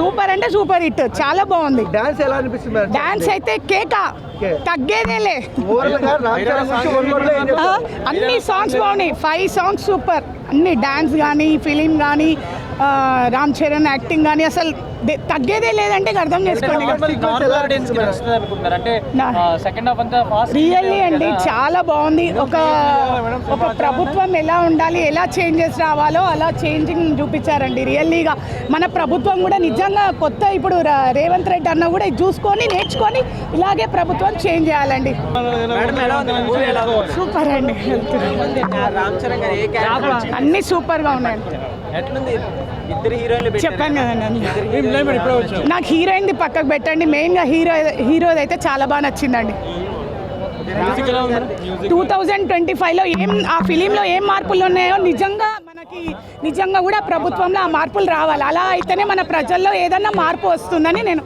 Super అంటే super hit, చాలా బాగుంది. డాన్స్ ఎలా అనిపిస్తుంది? డాన్స్ అయితే కేక, తగ్గేదేలే. అన్ని సాంగ్స్ బాగున్నాయి, 5 సాంగ్స్ సూపర్. అన్ని డాన్స్ కానీ, ఫిలిం కానీ, రామ్ చరణ్ యాక్టింగ్ కానీ అసలు తగ్గేదే లేదంటే అర్థం చేసుకోండి. రియల్లీ అండి చాలా బాగుంది. ఒక ప్రభుత్వం ఎలా ఉండాలి, ఎలా చేంజెస్ రావాలో అలా చేంజింగ్ చూపించారండి. రియల్లీగా మన ప్రభుత్వం కూడా నిజంగా కొత్త ఇప్పుడు రేవంత్ రెడ్డి అన్న కూడా చూసుకొని నేర్చుకొని ఇలాగే ప్రభుత్వం చేంజ్ చేయాలండి. సూపర్ అండి, అన్ని సూపర్గా ఉన్నాయండి. చెప్పాను కదండి, నాకు హీరోయిన్ది పక్కకు పెట్టండి, మెయిన్గా హీరోది అయితే చాలా బాగా నచ్చిందండి. 2025లో ఆ ఫిలింలో ఏం మార్పులు ఉన్నాయో నిజంగా కూడా ప్రభుత్వంలో ఆ మార్పులు రావాలి. అలా అయితేనే మన ప్రజల్లో ఏదన్నా మార్పు వస్తుందని నేను